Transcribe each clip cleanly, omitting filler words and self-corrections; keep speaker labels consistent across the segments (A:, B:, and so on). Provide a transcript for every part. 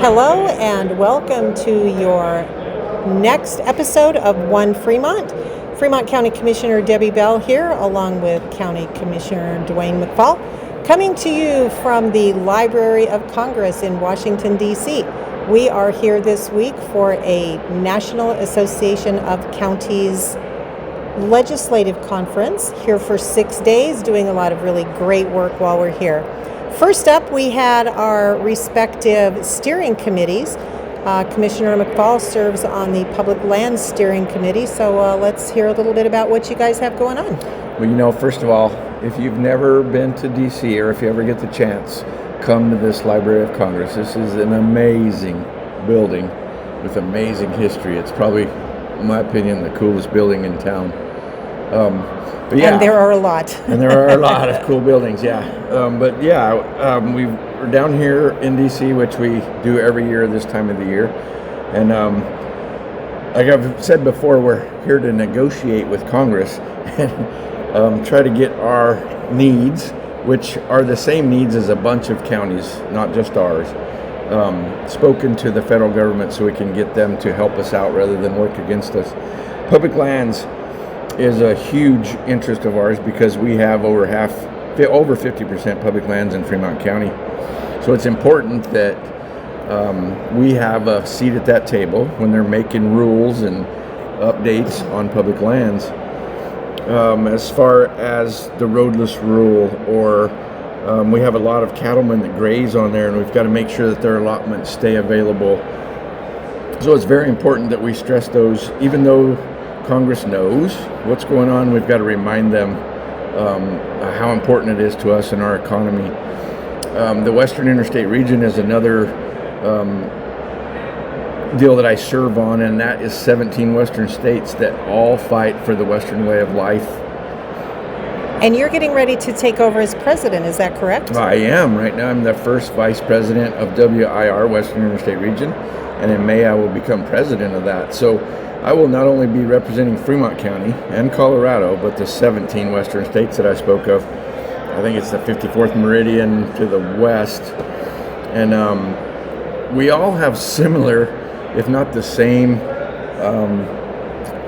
A: Hello and welcome to your next episode of OneFremont. Fremont County Commissioner Debbie Bell here, along with County Commissioner Dwayne McFall, coming to you from the Library of Congress in Washington, D.C. We are here this week for a National Association of Counties legislative conference, here for 6 days, doing a lot of really great work while we're here. First up, we had our respective steering committees. Commissioner McFall serves on the Public Lands Steering Committee, so let's hear a little bit about what you guys have going on.
B: Well, first of all, if you've never been to D.C. or if you ever get the chance, come to this Library of Congress. This is an amazing building with amazing history. It's probably, in my opinion, the coolest building in town.
A: But yeah, and there are a lot.
B: And there are a lot of cool buildings, yeah. We're down here in D.C., which we do every year this time of the year. And like I've said before, we're here to negotiate with Congress and try to get our needs, which are the same needs as a bunch of counties, not just ours, spoken to the federal government so we can get them to help us out rather than work against us. Public lands is a huge interest of ours because we have over 50% public lands in Fremont County. So it's important that we have a seat at that table when they're making rules and updates on public lands. As far as the roadless rule, or we have a lot of cattlemen that graze on there, and we've got to make sure that their allotments stay available. So it's very important that we stress those, even though Congress knows what's going on. We've got to remind them how important it is to us and our economy. The Western Interstate region is another deal that I serve on, and that is 17 Western states that all fight for the Western way of life.
A: And you're getting ready to take over as president, is that correct?
B: I am. Right now I'm the first vice president of WIR, Western Interstate Region, and in May I will become president of that. So I will not only be representing Fremont County and Colorado, but the 17 western states that I spoke of. I think it's the 54th meridian to the west. And we all have similar, if not the same,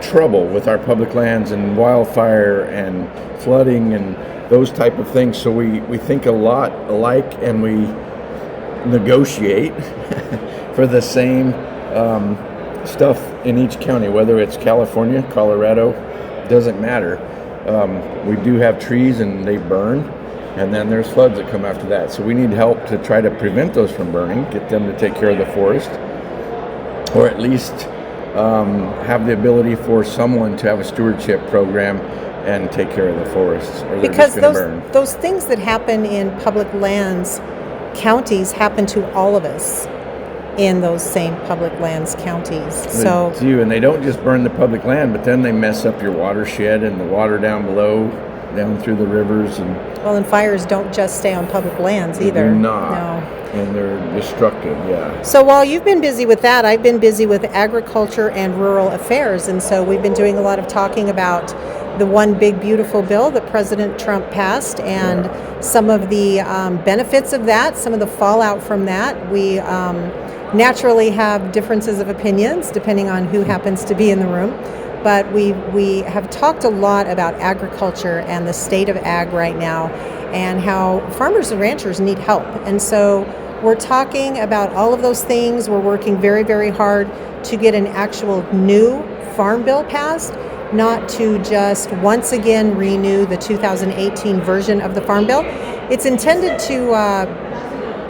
B: trouble with our public lands and wildfire and flooding and those type of things. So we think a lot alike, and we negotiate for the same stuff in each county, whether it's California, Colorado, doesn't matter. We do have trees and they burn, and then there's floods that come after that. So we need help to try to prevent those from burning, get them to take care of the forest, or at least have the ability for someone to have a stewardship program and take care of the forests, or they're
A: because
B: just going to burn.
A: Those things that happen in public lands counties happen to all of us in those same public lands counties. So
B: they do, and they don't just burn the public land, but then they mess up your watershed and the water down below, down through the rivers.
A: And fires don't just stay on public lands either.
B: They're not.
A: No.
B: And they're destructive, yeah.
A: So while you've been busy with that, I've been busy with agriculture and rural affairs, and so we've been doing a lot of talking about the One Big Beautiful Bill that President Trump passed, and some of the benefits of that, some of the fallout from that. We naturally have differences of opinions depending on who happens to be in the room, but we have talked a lot about agriculture and the state of ag right now, and how farmers and ranchers need help. And so we're talking about all of those things. We're working very, very hard to get an actual new farm bill passed, not to just once again renew the 2018 version of the farm bill. It's intended to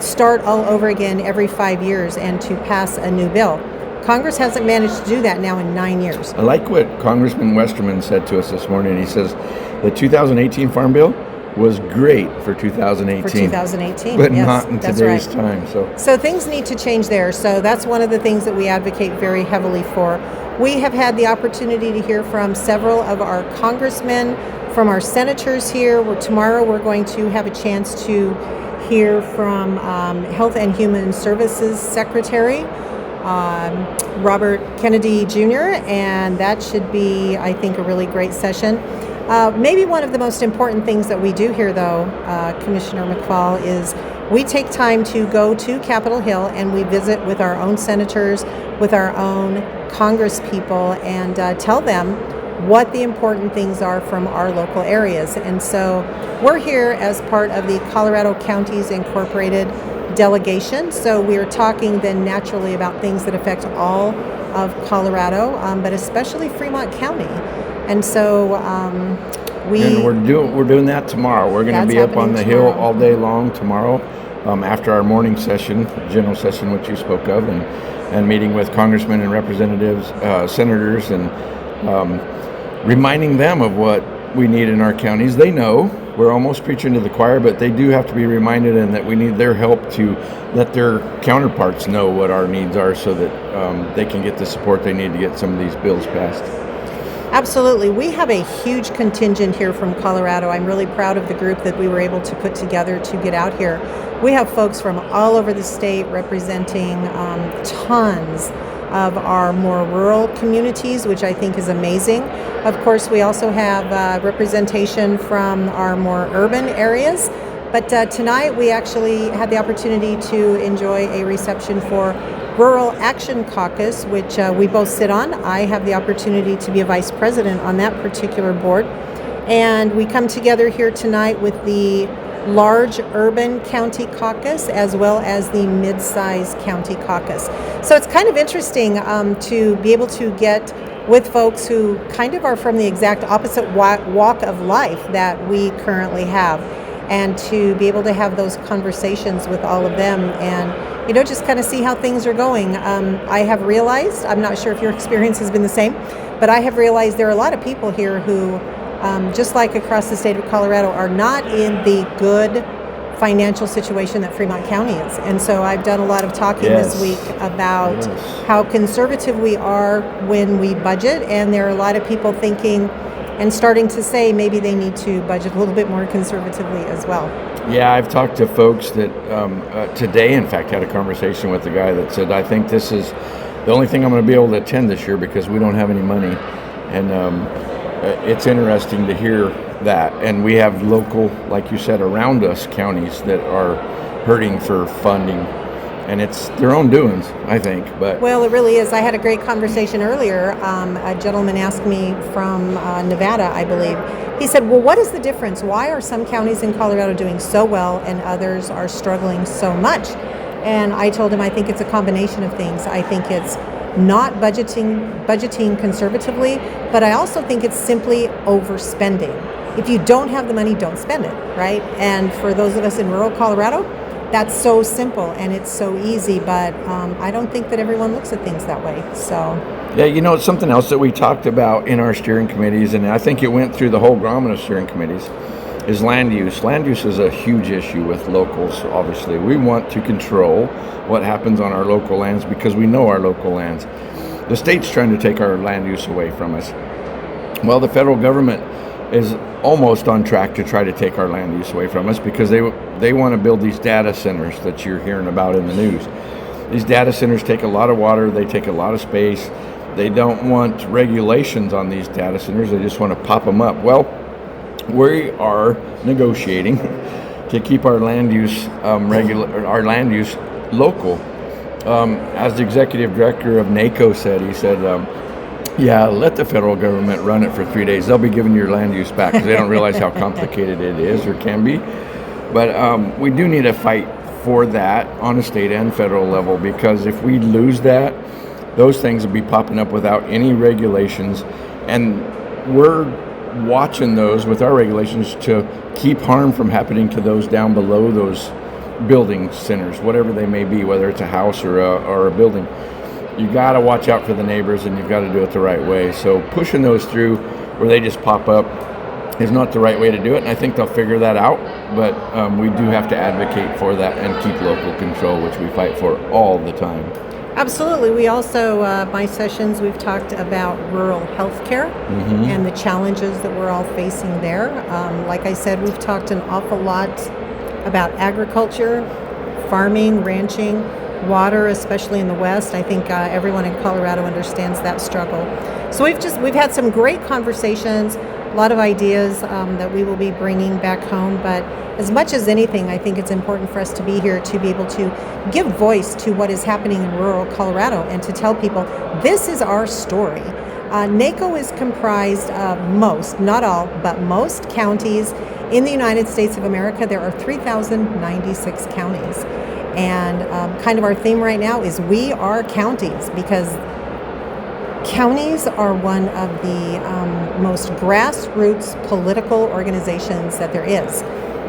A: start all over again every 5 years and to pass a new bill. Congress hasn't managed to do that now in 9 years.
B: I like what Congressman Westerman said to us this morning. He says the 2018 Farm Bill was great for 2018.
A: For 2018,
B: but
A: yes,
B: not in today's time.
A: So things need to change there. So that's one of the things that we advocate very heavily for. We have had the opportunity to hear from several of our congressmen, from our senators here. Tomorrow we're going to have a chance to hear from Health and Human Services Secretary Robert Kennedy Jr., and that should be, I think, a really great session. Maybe one of the most important things that we do here, though, Commissioner McFall, is we take time to go to Capitol Hill and we visit with our own senators, with our own Congress people, and tell them what the important things are from our local areas. And so we're here as part of the Colorado Counties Incorporated delegation. So we're talking then naturally about things that affect all of Colorado, but especially Fremont County. And so
B: we're doing that tomorrow. We're going to be up on the hill all day long tomorrow, after our morning session, general session, which you spoke of, and meeting with congressmen and representatives, senators, and reminding them of what we need in our counties. They know we're almost preaching to the choir, but they do have to be reminded, and that we need their help to let their counterparts know what our needs are, so that they can get the support they need to get some of these bills passed.
A: Absolutely. We have a huge contingent here from Colorado. I'm really proud of the group that we were able to put together to get out here. We have folks from all over the state representing tons of our more rural communities, which I think is amazing. Of course, we also have representation from our more urban areas. But tonight we actually had the opportunity to enjoy a reception for Rural Action Caucus, which we both sit on. I have the opportunity to be a vice president on that particular board. And we come together here tonight with the large urban county caucus as well as the mid-size county caucus. So it's kind of interesting to be able to get with folks who kind of are from the exact opposite walk of life that we currently have, and to be able to have those conversations with all of them and just kind of see how things are going. I have realized, I'm not sure if your experience has been the same, but I have realized there are a lot of people here who, just like across the state of Colorado, are not in the good financial situation that Fremont County is. And so I've done a lot of talking this week about how conservative we are when we budget, and there are a lot of people thinking and starting to say maybe they need to budget a little bit more conservatively as well.
B: Yeah, I've talked to folks that today, in fact, had a conversation with a guy that said, I think this is the only thing I'm going to be able to attend this year because we don't have any money. And it's interesting to hear that. And we have local, like you said, around us counties that are hurting for funding. And it's their own doings, I think. But
A: well, it really is. I had a great conversation earlier. A gentleman asked me from Nevada, I believe. He said, well, what is the difference? Why are some counties in Colorado doing so well and others are struggling so much? And I told him I think it's a combination of things. I think it's not budgeting conservatively, but I also think it's simply overspending. If you don't have the money, don't spend it, right? And for those of us in rural Colorado, that's so simple and it's so easy, but I don't think that everyone looks at things that way. So
B: yeah, it's something else that we talked about in our steering committees, and I think it went through the whole grommet of steering committees, is land use. Land use is a huge issue with locals, obviously. We want to control what happens on our local lands because we know our local lands. The state's trying to take our land use away from us. Well, the federal government is almost on track to try to take our land use away from us because they want to build these data centers that you're hearing about in the news. These data centers take a lot of water, they take a lot of space. They don't want regulations on these data centers, they just want to pop them up. Well, we are negotiating to keep our land use our land use local. As the executive director of NACO said, he said, yeah, let the federal government run it for 3 days. They'll be giving your land use back because they don't realize how complicated it is or can be. But we do need to fight for that on a state and federal level, because if we lose that, those things will be popping up without any regulations. And we're watching those with our regulations to keep harm from happening to those down below those building centers, whatever they may be, whether it's a house or a building. You got to watch out for the neighbors, and you've got to do it the right way. So pushing those through where they just pop up is not the right way to do it, and I think they'll figure that out. But we do have to advocate for that and keep local control, which we fight for all the time.
A: Absolutely. We also, my sessions, we've talked about rural health care and the challenges that we're all facing there. Like I said, we've talked an awful lot about agriculture, farming, ranching, water, especially in the West. I think everyone in Colorado understands that struggle. So we've had some great conversations, a lot of ideas that we will be bringing back home. But as much as anything, I think it's important for us to be here to be able to give voice to what is happening in rural Colorado and to tell people this is our story. NACO is comprised of most, not all, but most counties in the United States of America. There are 3,096 counties. And kind of our theme right now is we are counties, because counties are one of the most grassroots political organizations that there is.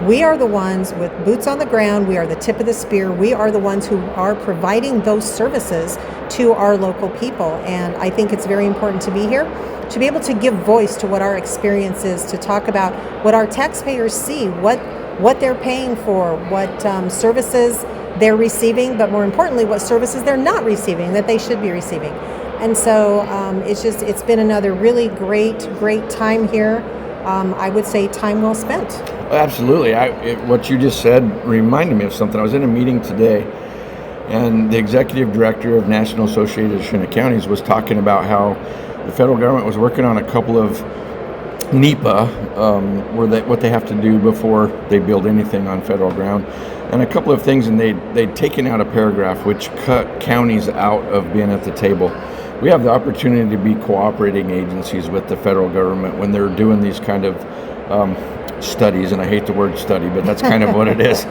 A: We are the ones with boots on the ground. We are the tip of the spear. We are the ones who are providing those services to our local people. And I think it's very important to be here, to be able to give voice to what our experience is, to talk about what our taxpayers see, what they're paying for, what services they're receiving, but more importantly, what services they're not receiving that they should be receiving. And so it's been another really great time here. I would say time well spent.
B: Absolutely. What you just said reminded me of something. I was in a meeting today, and the executive director of National Association of Counties was talking about how the federal government was working on a couple of NEPA, what they have to do before they build anything on federal ground, and a couple of things, and they'd taken out a paragraph which cut counties out of being at the table. We have the opportunity to be cooperating agencies with the federal government when they're doing these kind of studies, and I hate the word study, but that's kind of what it is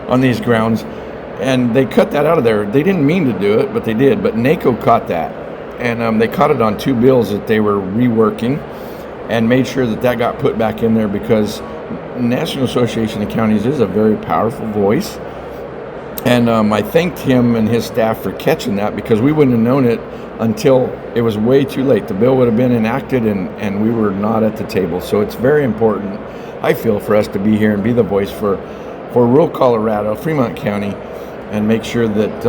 B: on these grounds. And they cut that out of there. They didn't mean to do it, but they did. But NACO caught that, and they caught it on two bills that they were reworking, and made sure that got put back in there, because National Association of Counties is a very powerful voice. And I thanked him and his staff for catching that, because we wouldn't have known it until it was way too late. The bill would have been enacted, and we were not at the table. So it's very important, I feel, for us to be here and be the voice for rural Colorado, Fremont County, and make sure that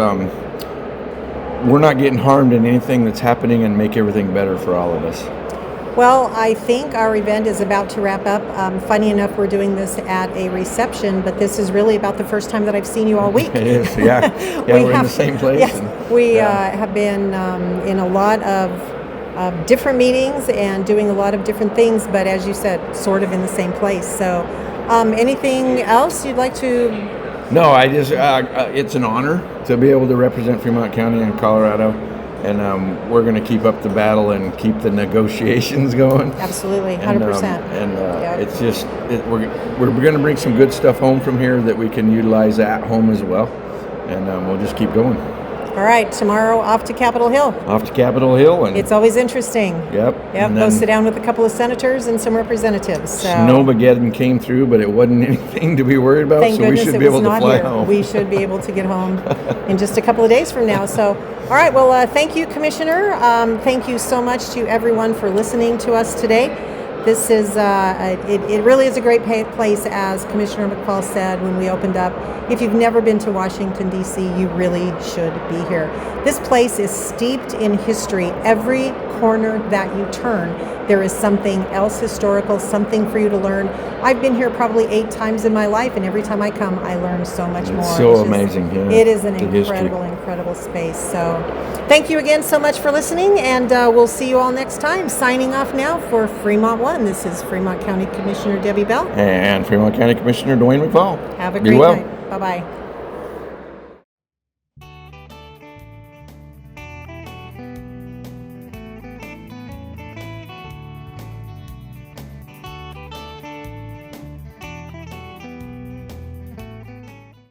B: we're not getting harmed in anything that's happening, and make everything better for all of us.
A: Well, I think our event is about to wrap up. Funny enough, we're doing this at a reception, but this is really about the first time that I've seen you all week.
B: It is, yeah. We're in the same place.
A: Yes, we have been in a lot of different meetings and doing a lot of different things, but as you said, sort of in the same place. So anything else you'd like to?
B: No, I just, it's an honor to be able to represent Fremont County and Colorado. And we're going to keep up the battle and keep the negotiations going.
A: Absolutely, 100%.
B: Yep. It's just we're going to bring some good stuff home from here that we can utilize at home as well, and we'll just keep going.
A: All right, tomorrow off to Capitol Hill.
B: Off to Capitol Hill, and
A: it's always interesting.
B: Yep.
A: Go sit down with a couple of senators and some representatives. So.
B: Snowmageddon came through, but it wasn't anything to be worried about.
A: Thank goodness
B: we should
A: it
B: be
A: was
B: able
A: not
B: to fly
A: here.
B: home.
A: We should be able to get home in just a couple of days from now. So, all right. Well, thank you, Commissioner. Thank you so much to everyone for listening to us today. This is it really is a great place, as Commissioner McFall said when we opened up. If you've never been to Washington, D.C., you really should be here. This place is steeped in history. Every corner that you turn, there is something else historical, something for you to learn. I've been here probably 8 times in my life, and every time I come, I learn so much more.
B: It's so amazing. Yeah.
A: It is an incredible space. So thank you again so much for listening, and we'll see you all next time. Signing off now for Fremont One. This is Fremont County Commissioner Debbie Bell.
B: And Fremont County Commissioner Dwayne McFall.
A: Have a great night. Bye-bye.